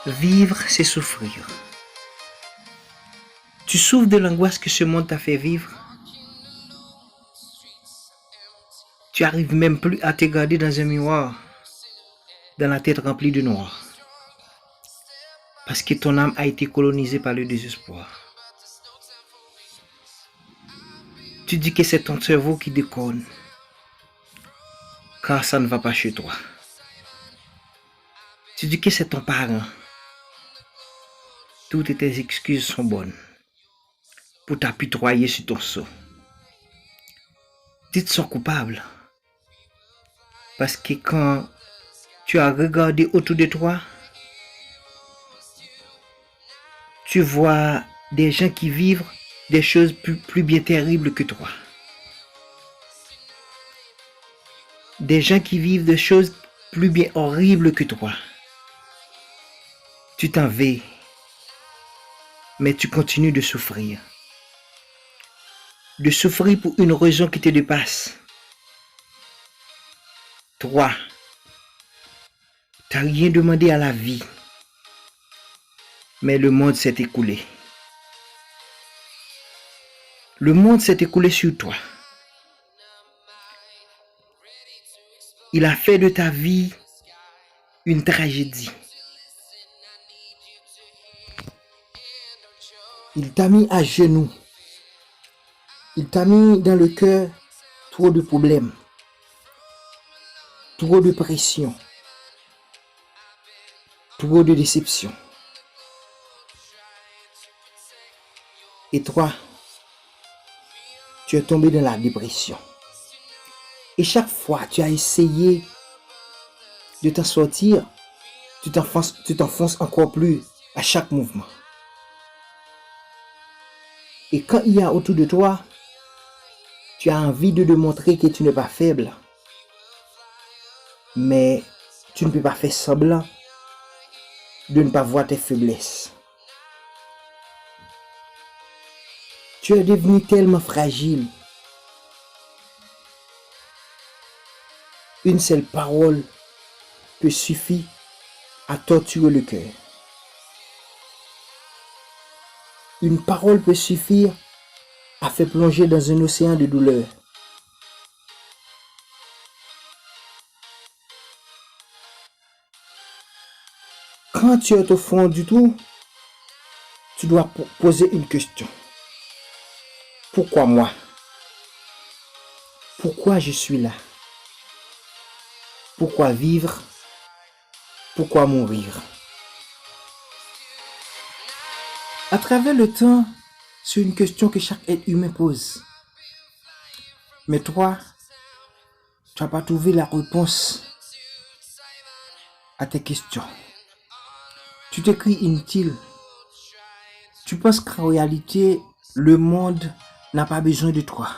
Vivre, c'est souffrir. Tu souffres de l'angoisse que ce monde t'a fait vivre. Tu arrives même plus à te regarder dans un miroir, dans la tête remplie de noir. Parce que ton âme a été colonisée par le désespoir. Tu dis que c'est ton cerveau qui déconne, car ça ne va pas chez toi. Tu dis que c'est ton parent. Toutes tes excuses sont bonnes pour t'apitoyer sur ton sort. Tu te sens coupable parce que quand tu as regardé autour de toi, tu vois des gens qui vivent des choses plus bien terribles que toi. Des gens qui vivent des choses plus bien horribles que toi. Tu t'en veux, mais tu continues de souffrir. De souffrir pour une raison qui te dépasse. Toi, tu n'as rien demandé à la vie, mais le monde s'est écoulé. Le monde s'est écoulé sur toi. Il a fait de ta vie une tragédie. Il t'a mis à genoux. Il t'a mis dans le cœur trop de problèmes, trop de pression, trop de déception. Et toi, tu es tombé dans la dépression. Et chaque fois, tu as essayé de t'en sortir, tu t'enfonces encore plus à chaque mouvement. Et quand il y a autour de toi, tu as envie de démontrer que tu n'es pas faible. Mais tu ne peux pas faire semblant de ne pas voir tes faiblesses. Tu es devenu tellement fragile. Une seule parole peut suffire à torturer le cœur. Une parole peut suffire à faire plonger dans un océan de douleur. Quand tu es au fond du tout, tu dois poser une question. Pourquoi moi? Pourquoi je suis là? Pourquoi vivre? Pourquoi mourir? À travers le temps, c'est une question que chaque être humain pose. Mais toi, tu n'as pas trouvé la réponse à tes questions. Tu t'écris inutile. Tu penses qu'en réalité, le monde n'a pas besoin de toi.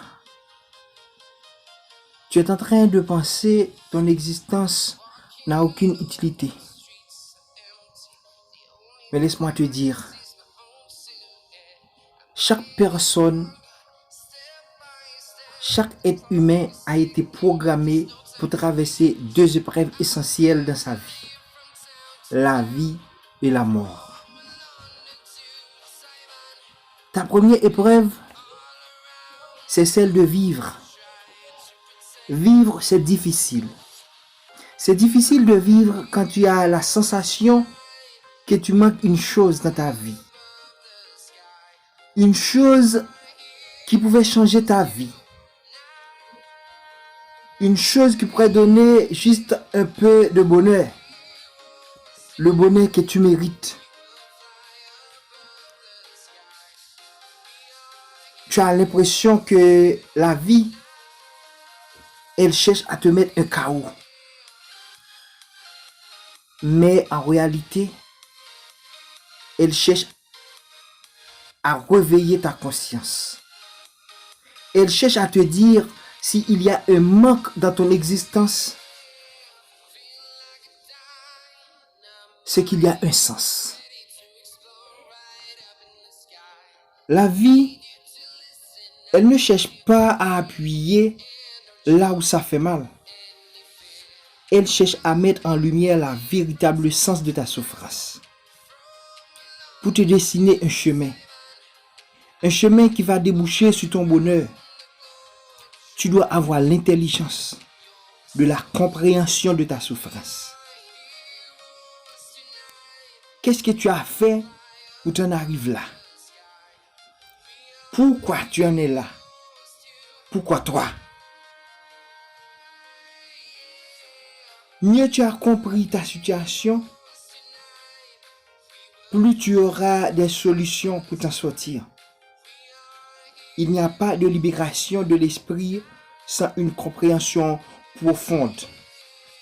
Tu es en train de penser que ton existence n'a aucune utilité. Mais laisse-moi te dire, chaque personne, chaque être humain a été programmé pour traverser deux épreuves essentielles dans sa vie. La vie et la mort. Ta première épreuve, c'est celle de vivre. Vivre, c'est difficile. C'est difficile de vivre quand tu as la sensation que tu manques une chose dans ta vie. Une chose qui pouvait changer ta vie. Une chose qui pourrait donner juste un peu de bonheur. Le bonheur que tu mérites. Tu as l'impression que la vie, elle cherche à te mettre un chaos. Mais en réalité, elle cherche à réveiller ta conscience. Elle cherche à te dire s'il y a un manque dans ton existence, c'est qu'il y a un sens. La vie, elle ne cherche pas à appuyer là où ça fait mal. Elle cherche à mettre en lumière le véritable sens de ta souffrance. pour te dessiner un chemin. Un chemin qui va déboucher sur ton bonheur. Tu dois avoir l'intelligence de la compréhension de ta souffrance. Qu'est-ce que tu as fait pour t'en arriver là? Pourquoi tu en es là? Pourquoi toi? Mieux tu as compris ta situation, plus tu auras des solutions pour t'en sortir. Il n'y a pas de libération de l'esprit sans une compréhension profonde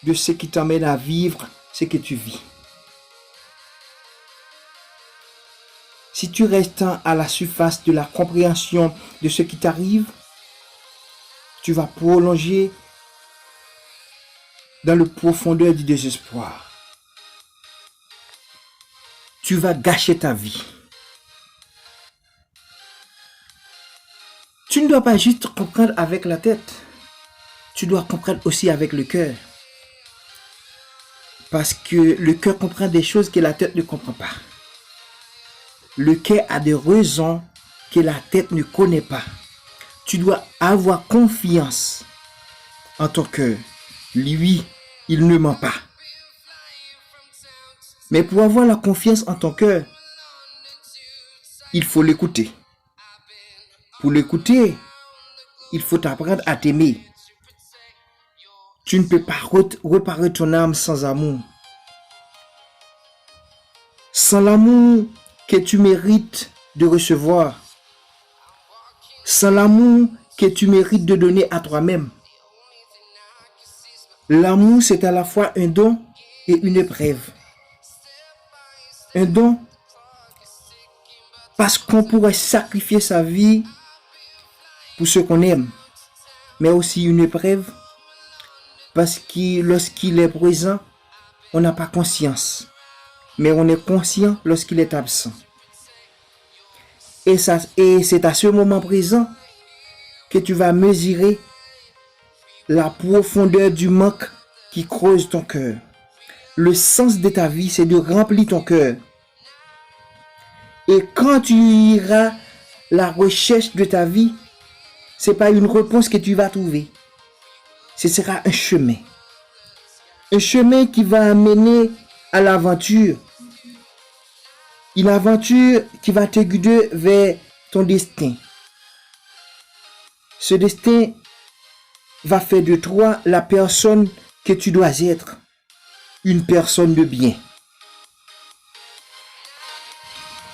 de ce qui t'emmène à vivre ce que tu vis. Si tu restes à la surface de la compréhension de ce qui t'arrive, tu vas prolonger dans le profondeur du désespoir. Tu vas gâcher ta vie. Tu ne dois pas juste comprendre avec la tête. Tu dois comprendre aussi avec le cœur. Parce que le cœur comprend des choses que la tête ne comprend pas. Le cœur a des raisons que la tête ne connaît pas. Tu dois avoir confiance en ton cœur. Lui, il ne ment pas. Mais pour avoir la confiance en ton cœur, il faut l'écouter. Pour l'écouter, il faut apprendre à t'aimer. Tu ne peux pas réparer ton âme sans amour. Sans l'amour que tu mérites de recevoir. Sans l'amour que tu mérites de donner à toi-même. L'amour, c'est à la fois un don et une épreuve. Un don parce qu'on pourrait sacrifier sa vie pour ce qu'on aime. Mais aussi une épreuve parce que lorsqu'il est présent, on n'a pas conscience. Mais on est conscient lorsqu'il est absent. Et c'est à ce moment présent que tu vas mesurer la profondeur du manque qui creuse ton cœur. Le sens de ta vie, c'est de remplir ton cœur. Et quand tu iras la recherche de ta vie, ce n'est pas une réponse que tu vas trouver. Ce sera un chemin. Un chemin qui va amener à l'aventure. Une aventure qui va te guider vers ton destin. Ce destin va faire de toi la personne que tu dois être. Une personne de bien.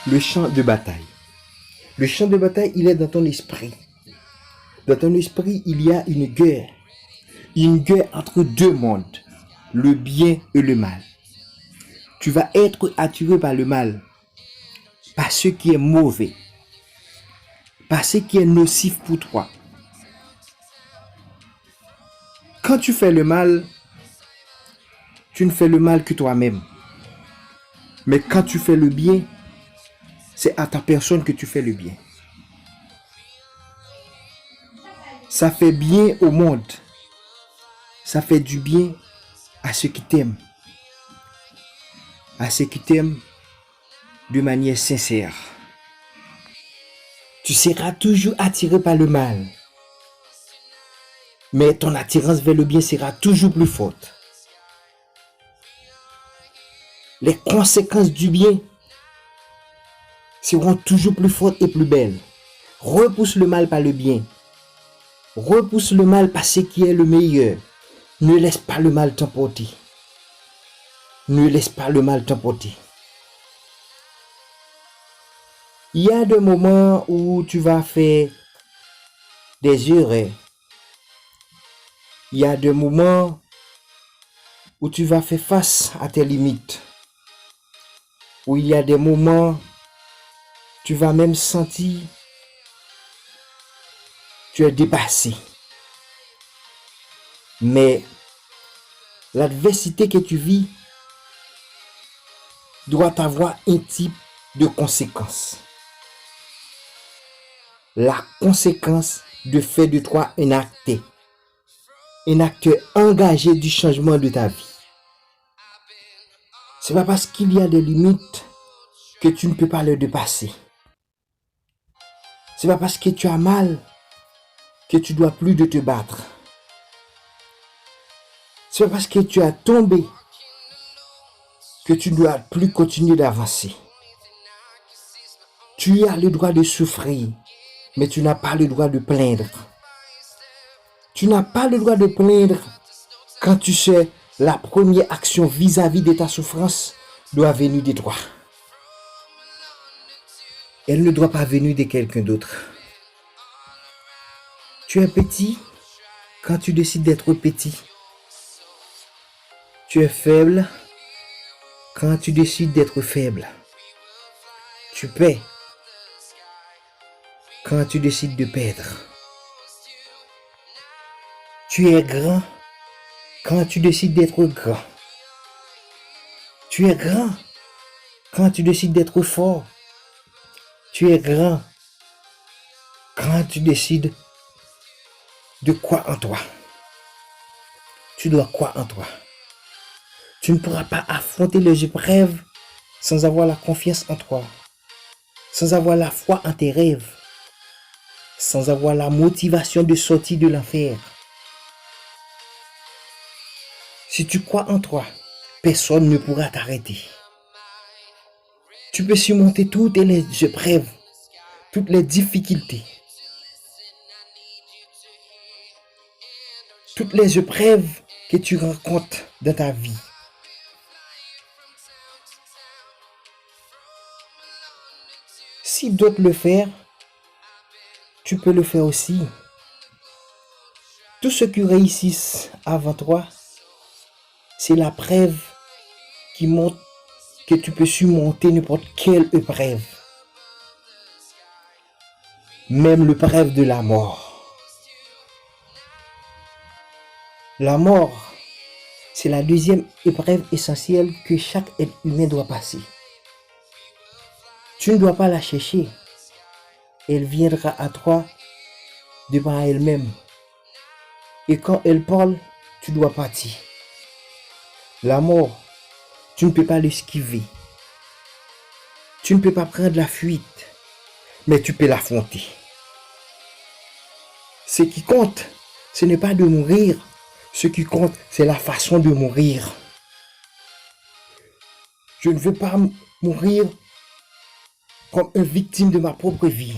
Le champ de bataille. Le champ de bataille, il est dans ton esprit. Dans ton esprit, il y a une guerre. Une guerre entre deux mondes. Le bien et le mal. Tu vas être attiré par le mal. Par ce qui est mauvais. Par ce qui est nocif pour toi. Quand tu fais le mal, tu ne fais le mal que toi-même. Mais quand tu fais le bien, c'est à ta personne que tu fais le bien. Ça fait bien au monde. Ça fait du bien à ceux qui t'aiment. À ceux qui t'aiment de manière sincère. Tu seras toujours attiré par le mal. Mais ton attirance vers le bien sera toujours plus forte. Les conséquences du bien seront toujours plus fortes et plus belles. Repousse le mal par le bien. Repousse le mal par ce qui est le meilleur. Ne laisse pas le mal t'emporter. Ne laisse pas le mal t'emporter. Il y a des moments où tu vas faire des erreurs. Il y a des moments où tu vas faire face à tes limites. Où il y a des moments, tu vas même sentir tu es dépassé. Mais l'adversité que tu vis doit avoir un type de conséquence. La conséquence de faire de toi un acteur engagé du changement de ta vie. C'est pas parce qu'il y a des limites que tu ne peux pas le dépasser. C'est pas parce que tu as mal que tu dois plus de te battre. C'est pas parce que tu as tombé que tu ne dois plus continuer d'avancer. Tu as le droit de souffrir, mais tu n'as pas le droit de plaindre. Tu n'as pas le droit de plaindre quand tu sais la première action vis-à-vis de ta souffrance doit venir de toi. Elle ne doit pas venir de quelqu'un d'autre. Tu es petit quand tu décides d'être petit. Tu es faible quand tu décides d'être faible. Tu paies quand tu décides de perdre. Tu es grand quand tu décides d'être grand. Tu es grand quand tu décides d'être fort. Tu es grand quand tu décides de croire en toi. Tu dois croire en toi. Tu ne pourras pas affronter les épreuves sans avoir la confiance en toi, sans avoir la foi en tes rêves, sans avoir la motivation de sortir de l'enfer. Si tu crois en toi, personne ne pourra t'arrêter. Tu peux surmonter toutes les épreuves, toutes les difficultés, toutes les épreuves que tu rencontres dans ta vie. Si d'autres le font, tu peux le faire aussi. Tous ceux qui réussissent avant toi, c'est la preuve qui montre que tu peux surmonter n'importe quelle épreuve. Même l'épreuve de la mort. La mort, c'est la deuxième épreuve essentielle que chaque être humain doit passer. Tu ne dois pas la chercher. Elle viendra à toi devant elle-même. Et quand elle parle, tu dois partir. La mort, tu ne peux pas l'esquiver. Tu ne peux pas prendre la fuite, mais tu peux l'affronter. Ce qui compte, ce n'est pas de mourir. Ce qui compte, c'est la façon de mourir. Je ne veux pas mourir comme une victime de ma propre vie.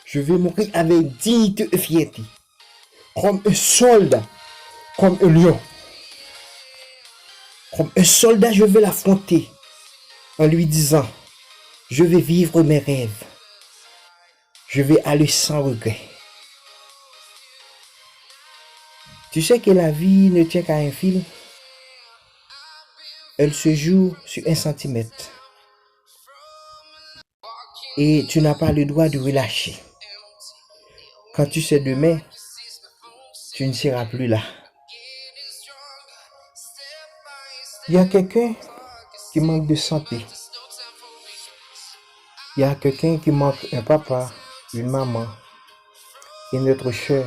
Je veux mourir avec dignité et fierté. Comme un soldat, comme un lion. Comme un soldat, je vais l'affronter en lui disant, je vais vivre mes rêves. Je vais aller sans regret. Tu sais que la vie ne tient qu'à un fil. Elle se joue sur 1 centimètre. Et tu n'as pas le droit de relâcher. Quand tu sais demain, tu ne seras plus là. Il y a quelqu'un qui manque de santé. Il y a quelqu'un qui manque un papa, une maman, une autre chair.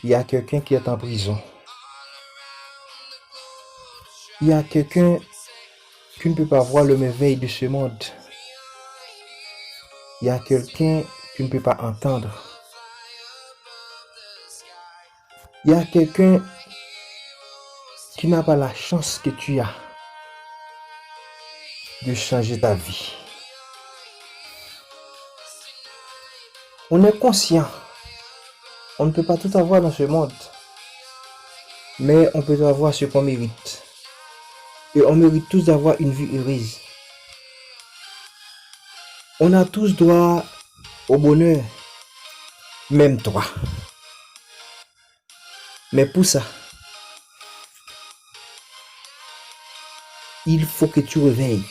Il y a quelqu'un qui est en prison. Il y a quelqu'un qui ne peut pas voir le merveille de ce monde. Il y a quelqu'un qui ne peut pas entendre. Il y a quelqu'un qui n'a pas la chance que tu as de changer ta vie. On est conscient. On ne peut pas tout avoir dans ce monde. Mais on peut avoir ce qu'on mérite. Et on mérite tous d'avoir une vie heureuse. On a tous droit au bonheur. Même toi. Mais pour ça, il faut que tu réveilles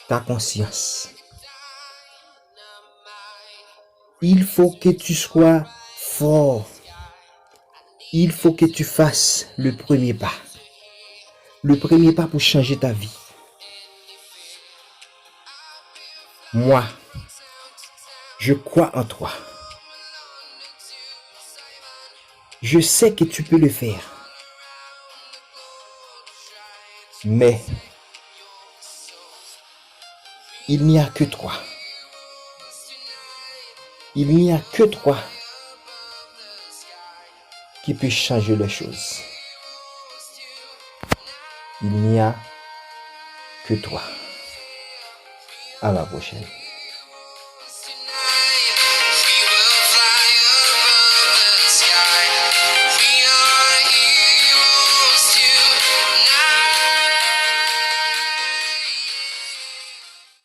ta conscience. Il faut que tu sois fort. Il faut que tu fasses le premier pas. Le premier pas pour changer ta vie. Moi, je crois en toi. Je sais que tu peux le faire. Mais Il n'y a que toi. Il n'y a que toi qui peut changer les choses. Il n'y a que toi. À la prochaine.